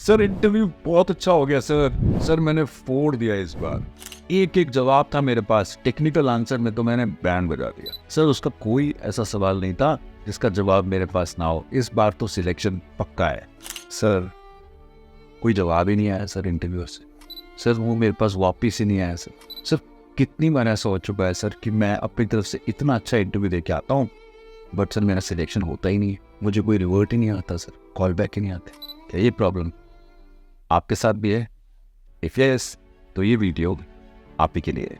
Sir interview बहुत अच्छा हो गया सर मैंने फोड़ दिया इस बार। एक एक जवाब था मेरे पास, टेक्निकल आंसर में तो मैंने बैंड बजा दिया। सर उसका कोई ऐसा सवाल नहीं था जिसका जवाब मेरे पास ना हो। इस बार तो सिलेक्शन पक्का है। सर कोई जवाब ही नहीं आया सर इंटरव्यू से। सर वो मेरे पास वापस ही नहीं आया सर कितनी बार ऐसा हो चुका है सर कि मैं अपनी तरफ से इतना अच्छा इंटरव्यू दे के आता हूँ, बट सर मेरा सिलेक्शन होता ही नहीं है। मुझे कोई रिवर्ट ही नहीं आता सर, कॉल बैक ही नहीं आते। क्या ये प्रॉब्लम आपके साथ भी है? इफ यस तो ये वीडियो आप ही के लिए है।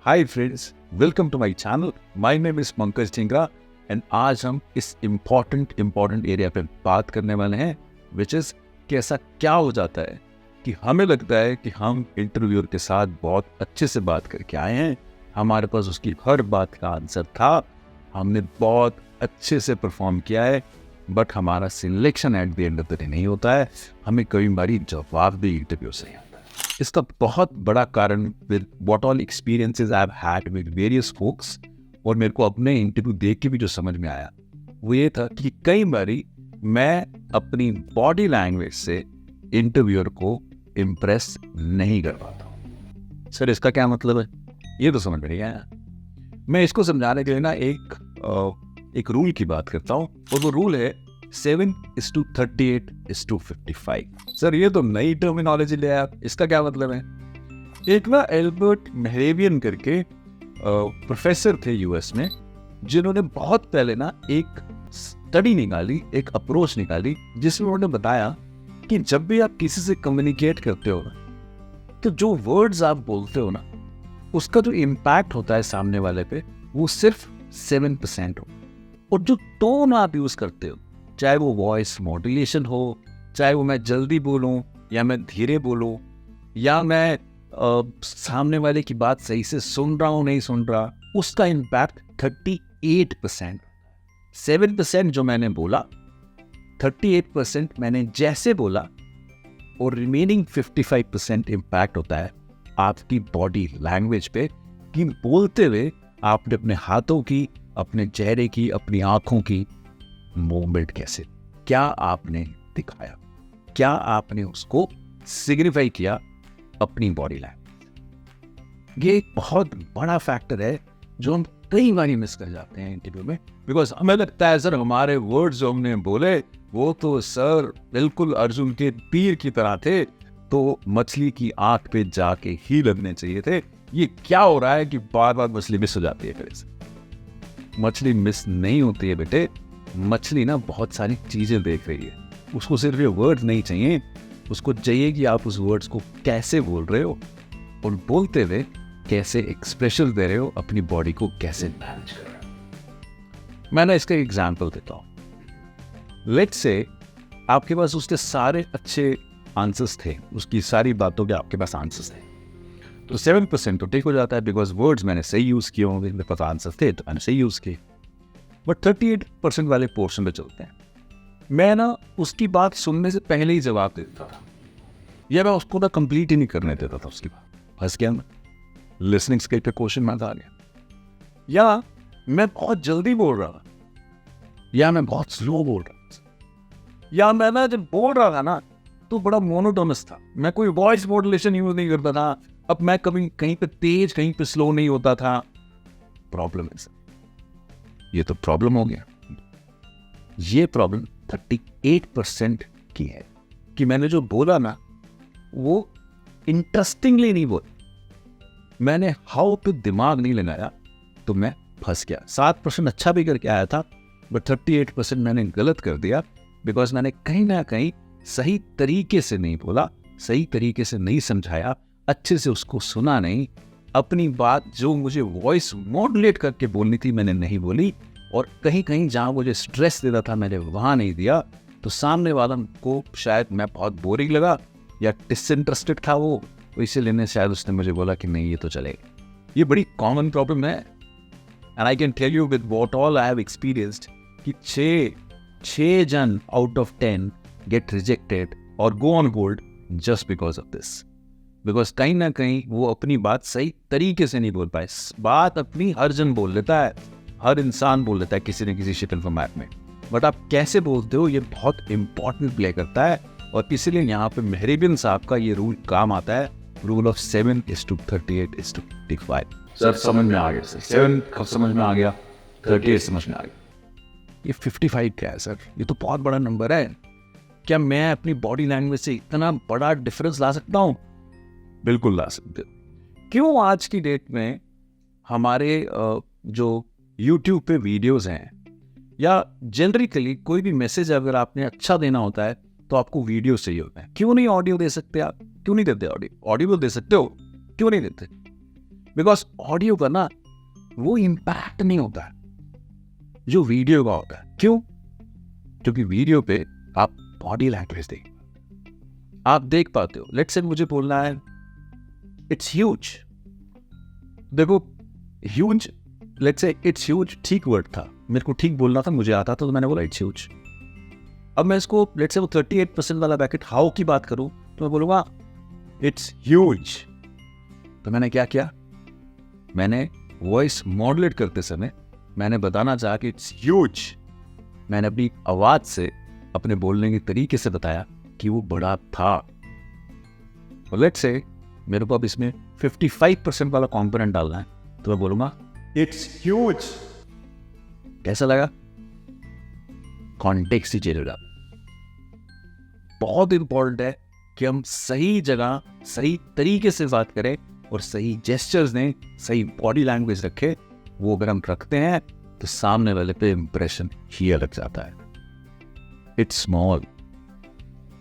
Hi friends, welcome to my channel. My name is Pankaj Dhingra and आज हम इस इम्पोर्टेंट एरिया पे बात करने वाले हैं, विच इज कि ऐसा क्या हो जाता है कि हमें लगता है कि हम इंटरव्यूअर के साथ बहुत अच्छे से बात करके आए हैं, हमारे पास उसकी हर बात का आंसर था, हमने बहुत अच्छे से परफॉर्म किया है, बट हमारा selection at the end of the day नहीं होता है। हमें कई बारी जवाब भी इंटरव्यू से ही आता है। इसका बहुत बड़ा कारण with what all experiences I have had with various folks, और मेरे को अपने इंटरव्यू देख के भी जो समझ में आया वो ये था कि कई बारी मैं अपनी बॉडी लैंग्वेज से इंटरव्यूअर को इम्प्रेस नहीं कर पाता हूँ। सर इसका क्या मतलब है, ये तो समझ में नहीं आया। मैं इसको समझाने के लिए ना एक रूल की बात करता हूँ, और वो रूल है 7:38:55। सर ये तो नई टर्मिनोलॉजी ले आया, इसका क्या मतलब है? एक ना एल्बर्ट मेहरेबियन करके प्रोफेसर थे यूएस में, जिन्होंने बहुत पहले ना एक स्टडी निकाली, एक अप्रोच निकाली, जिसमें उन्होंने बताया कि जब भी आप किसी से कम्युनिकेट करते हो ना, तो जो वर्ड्स आप बोलते हो ना, उसका जो इम्पैक्ट होता है सामने वाले पे वो सिर्फ 7% हो। और जो टोन आप यूज करते हो, चाहे वो वॉइस मॉड्यूलेशन हो, चाहे वो मैं जल्दी बोलूं या मैं धीरे बोलूं, या मैं सामने वाले की बात सही से सुन रहा हूं नहीं सुन रहा, उसका इम्पैक्ट 38%। 7% जो मैंने बोला, 38% मैंने जैसे बोला, और रिमेनिंग 55% इम्पैक्ट होता है आपकी बॉडी लैंग्वेज पे, कि बोलते हुए आपने अपने हाथों की, अपने चेहरे की, अपनी आंखों की मूवमेंट कैसे, क्या आपने दिखाया, क्या आपने उसको सिग्निफाई किया अपनी बॉडी लैंग्वेज। ये एक बहुत बड़ा फैक्टर है जो हम कई बार मिस कर जाते हैं इंटरव्यू में, बिकॉज हमें लगता है सर हमारे वर्ड्स जो हमने बोले वो तो सर बिल्कुल अर्जुन के तीर की तरह थे, तो मछली की आंख पे जाके ही लगने चाहिए थे। ये क्या हो रहा है कि बार बार मछली मिस हो जाती है? फिर से मछली मिस नहीं होती है बेटे, मछली ना बहुत सारी चीजें देख रही है। उसको सिर्फ ये वर्ड्स नहीं चाहिए, उसको चाहिए कि आप उस वर्ड्स को कैसे बोल रहे हो, और बोलते हुए कैसे एक्सप्रेशन दे रहे हो, अपनी बॉडी को कैसे मैनेज कर रहे हो। मैं ना इसका एग्जांपल देता हूँ। लेट्स से आपके पास उसके सारे अच्छे आंसर्स थे, उसकी सारी बातों के आपके पास आंसर्स थे, तो 7% तो ठीक हो जाता है, बिकॉज वर्ड्स मैंने सही यूज किए होंगे, मेरे पास आंसर्स थे तो मैंने सही यूज किए। बट 38% वाले पोर्शन पे चलते हैं। मैं ना उसकी बात सुनने से पहले ही जवाब दे देता था, या मैं उसको ना कंप्लीट ही नहीं करने देता था उसकी बात। फंस गया मैं, लिसनिंग स्किल पे क्वेश्चन मार्क आ गया। या मैं बहुत जल्दी बोल रहा था, या मैं बहुत स्लो बोल रहा था, या मैं ना जब बोल रहा था ना तो बड़ा मोनोटोनस था, मैं कोई वॉइस मॉड्यूलेशन यूज नहीं करता था। अब मैं कभी कहीं पे तेज कहीं पे स्लो नहीं होता था। प्रॉब्लम है सर, ये तो प्रॉब्लम हो गया। ये प्रॉब्लम 38% की है कि मैंने जो बोला ना वो इंटरेस्टिंगली नहीं बोला, मैंने हाउ पे दिमाग नहीं लगाया, तो मैं फंस गया। 7% अच्छा भी करके आया था, बट 38% मैंने गलत कर दिया, बिकॉज मैंने कहीं ना कहीं सही तरीके से नहीं बोला, सही तरीके से नहीं समझाया, अच्छे से उसको सुना नहीं, अपनी बात जो मुझे वॉइस मॉड्यूलेट करके बोलनी थी मैंने नहीं बोली, और कहीं कहीं जहां मुझे स्ट्रेस देता था मैंने वहां नहीं दिया, तो सामने वाला को शायद मैं बहुत बोरिंग लगा या डिसइंटरेस्टेड था वो, तो इसीलिए शायद उसने मुझे बोला कि नहीं ये तो चलेगा। ये बड़ी कॉमन प्रॉब्लम है, and I can tell you with what all I have experienced कि 6 जन out of 10 get rejected or go on hold just because of this. Because कहीं ना कहीं वो अपनी बात सही तरीके से नहीं बोल पाए। बात अपनी हर जन बोल लेता है, हर इंसान बोल लेता है किसी न किसी शिकल फॉर्मेट में, बट आप कैसे बोलते हो ये बहुत इंपॉर्टेंट प्ले करता है। और इसीलिए यहाँ पे मेहरेबियन साहब का ये रूल काम आता है, रूल ऑफ 7:38:55। सर समझ में आ गया सर, 7 कब समझ में आ गया, 38 समझ में आ गया। ये 55 क्या है सर, ये तो बहुत बड़ा नंबर है। क्या मैं अपनी बॉडी लैंग्वेज से इतना बड़ा डिफरेंस ला सकता हूँ? बिल्कुल ला सकते हो। क्यों आज की डेट में हमारे जो YouTube पे वीडियोस हैं या जनरली कोई भी मैसेज अगर आपने अच्छा देना होता है तो आपको वीडियो चाहिए होता है। क्यों नहीं ऑडियो दे सकते आप? क्यों नहीं देते ऑडियो दे सकते हो, क्यों नहीं देते? बिकॉज ऑडियो का ना वो इम्पैक्ट नहीं होता है जो वीडियो का होता है। क्यों? क्योंकि वीडियो पे आप बॉडी लैंग्वेज देख, आप देख पाते हो। लेट्स से मुझे बोलना है इट्स ह्यूज, देखो huge, let's say it's huge ठीक वर्ड था, मेरे को ठीक बोलना था, मुझे आता था तो मैंने बोला इट्स ह्यूज। अब मैं इसको लेट्स से वो 38% वाला ब्रैकेट हाउ की बात करूं तो मैं बोलूंगा इट्स ह्यूज। तो मैंने क्या किया, मैंने वॉइस मॉड्यूलेट करते समय मैंने बताना चाहा कि इट्स ह्यूज। मैंने अपनी आवाज से, अपने बोलने के तरीके से बताया कि वो बड़ा था। और लेट्स से मेरे को अब इसमें 55% वाला कंपोनेंट डालना है तो मैं बोलूंगा इट्स ह्यूज। कैसा लगा? कॉन्टेक्स्ट ही चलेगा। बहुत इंपॉर्टेंट है कि हम सही जगह सही तरीके से बात करें और सही जेस्चर्स दें, सही बॉडी लैंग्वेज रखें। वो अगर हम रखते हैं तो सामने वाले पे इंप्रेशन ही अलग जाता है। It's small,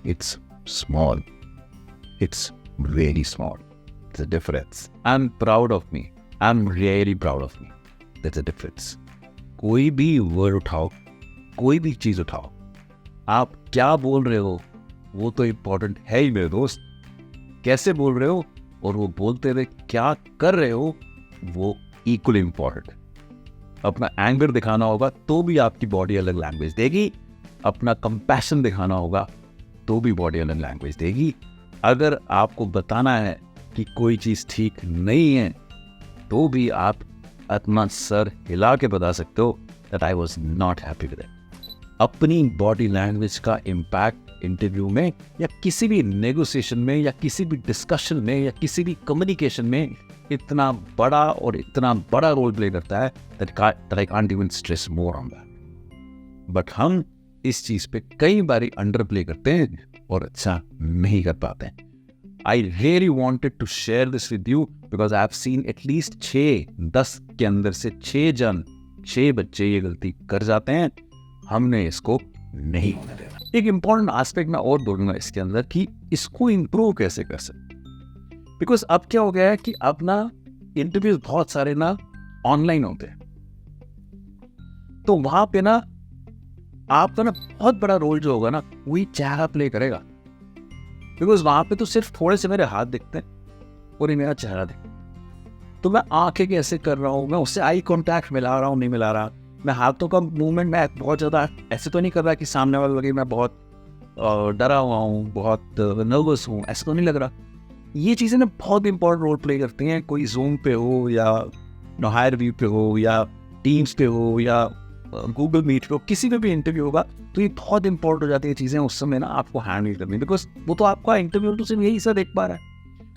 it's small, it's very small, there's a difference. I'm proud of me. I'm really proud of me. There's a difference. कोई भी वर्ड उठाओ, कोई भी चीज उठाओ, आप क्या बोल रहे हो वो तो इम्पोर्टेंट है ही मेरे दोस्त। कैसे बोल रहे हो और वो बोलते हुए क्या कर रहे हो वो इक्वली इम्पोर्टेंट। अपना एंगर दिखाना होगा तो भी आपकी बॉडी अलग लैंग्वेज देगी, अपना कंपैशन दिखाना होगा तो भी बॉडी अलग लैंग्वेज देगी। अगर आपको बताना है कि कोई चीज़ ठीक नहीं है तो भी आप अपना सर हिला के बता सकते हो that I was not happy with it. अपनी बॉडी लैंग्वेज का इम्पैक्ट इंटरव्यू में या किसी भी नेगोशिएशन में या किसी भी डिस्कशन में या किसी भी कम्युनिकेशन में इतना बड़ा और इतना बड़ा रोल प्ले करता है that I can't even stress more on that. But हम इस चीज़ पे कई बार अंडर प्ले करते हैं और अच्छा नहीं कर पाते हैं। I really wanted to share this with you because I have seen at least 6-10 के अंदर से 6 बच्चे ये गलती कर जाते हैं। हमने इसको नहीं होने देना। एक इम्पॉर्टेंट एस्पेक्ट मैं और बोलूंगा इसके अंदर कि इसको इम्प्रूव कैसे कर सकते, बिकॉज अब क्या हो गया है कि अब ना इंटरव्यूज बहुत सारे ना ऑनलाइन होते हैं, तो वहां पे ना आपका ना बहुत बड़ा रोल जो होगा ना वही चेहरा प्ले करेगा। बिकॉज वहां पे तो सिर्फ थोड़े से मेरे हाथ दिखते हैं और ये मेरा चेहरा दिखता है, तो मैं आंखें कैसे कर रहा हूँ, मैं उससे आई कॉन्टैक्ट मिला रहा हूँ नहीं मिला रहा, मैं हाथों का मूवमेंट मैं बहुत ज़्यादा ऐसे तो नहीं कर रहा कि सामने वाले लगे मैं बहुत डरा हुआ हूँ, बहुत नर्वस हूँ, ऐसा तो नहीं लग रहा। ये चीज़ें ना बहुत इंपॉर्टेंट रोल प्ले करती हैं। कोई जूम पे हो या हायर व्यू पे हो या टीम्स पे हो या गूगल मीट पे हो, किसी पे भी इंटरव्यू होगा तो ये बहुत इंपॉर्टेंट हो जाती है चीज़ें उस समय ना आपको हैंडल करनी, बिकॉज वो तो आपका इंटरव्यू तो सिर्फ यही सा देख पा रहा है।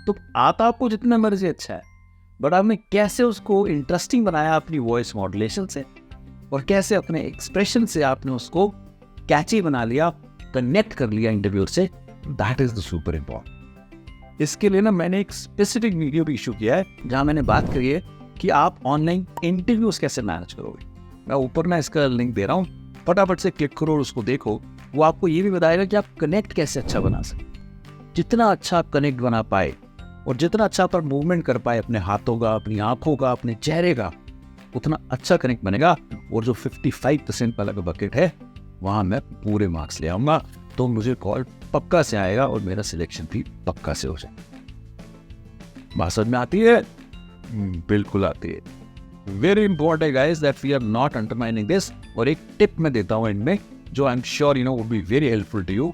तो आता आपको जितना मर्जी अच्छा है, बट आपने कैसे उसको इंटरेस्टिंग बनाया अपनी वॉइस मॉड्यूलेशन से और कैसे अपने एक्सप्रेशन से आपने उसको कैची बना लिया, कनेक्ट कर लिया इंटरव्यू से, that is the super important. इसके लिए ना मैंने एक स्पेसिफिक वीडियो भी इशू किया है जहां मैंने बात करी है कि आप ऑनलाइन इंटरव्यूज कैसे मैनेज करोगे। मैं ऊपर ना इसका लिंक दे रहा हूँ, फटाफट से क्लिक करो और उसको देखो। वो आपको ये भी बताएगा कि आप कनेक्ट कैसे अच्छा बना सकते। जितना अच्छा आप कनेक्ट बना पाए और जितना अच्छा आप मूवमेंट कर पाए अपने हाथों का, अपनी आंखों का, अपने चेहरे का, उतना अच्छा कनेक्ट बनेगा। और जो 55% वाला बकेट है वहाँ मैं पूरे मार्क्स ले आऊँगा, तो मुझे कॉल पक्का से आएगा और मेरा सिलेक्शन भी पक्का से हो जाए। बात समझ में आती है? बिल्कुल आती है। Very important guys that we are not undermining this. और एक टिप मैं देता हूँ इनमें जो I am sure would be very helpful to you.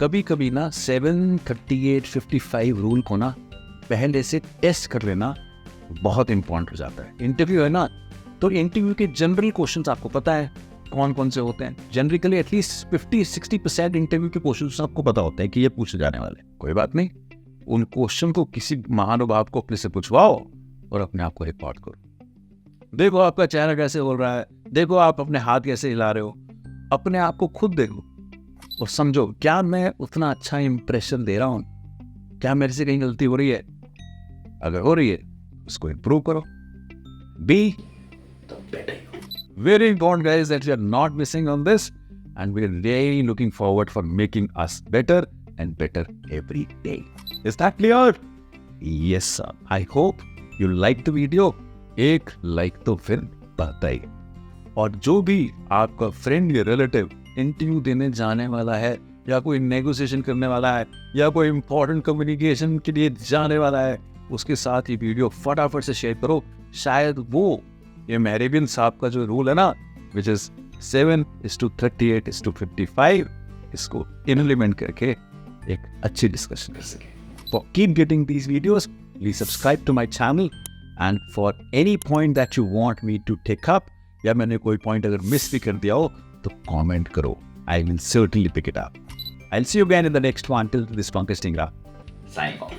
कभी कभी ना 7:38:55 रूल को ना पहले से टेस्ट कर लेना बहुत इंपॉर्टेंट हो जाता है। इंटरव्यू है ना, तो इंटरव्यू के जनरल क्वेश्चंस आपको पता है कौन कौन से होते हैं। जनरली एटलीस्ट 50-60% इंटरव्यू के क्वेश्चंस आपको पता होते हैं कि ये पूछे जाने वाले। कोई बात नहीं, उन क्वेश्चन को किसी महानुभाव को अपने से पूछवाओ और अपने आप को रिकॉर्ड करो। देखो आपका चेहरा कैसे बोल रहा है, देखो आप अपने हाथ कैसे हिला रहे हो, अपने आप को खुद देखो और समझो क्या मैं उतना अच्छा इंप्रेशन दे रहा हूं, क्या मेरे से कहीं गलती हो रही है। अगर हो रही है उसको इंप्रूव करो। Be very important guys that you are not missing on this, and we are really looking forward for making us better and better every day. Is that clear? Yes sir. I hope you like the video. एक like तो फिर बनता ही। और जो भी आपका friend या relative interview देने जाने वाला है या कोई नेगोशिएशन करने वाला है या कोई इंपॉर्टेंट कम्युनिकेशन के लिए जाने वाला है, उसके साथ ये वीडियो फटाफट से शेयर करो। शायद वो ये मेहरेबियन साहब का जो रूल है ना, विच इज 7:38:55, इसको इम्प्लीमेंट करके एक अच्छी डिस्कशन कर सके। For keep getting these videos, please subscribe to my channel, and for any point that you want me to take up, या मैंने कोई पॉइंट अगर मिस भी कर दिया हो तो कमेंट करो। I will certainly pick it up. I will see you again in the next one. Till this Pankaj Tingra, sign of.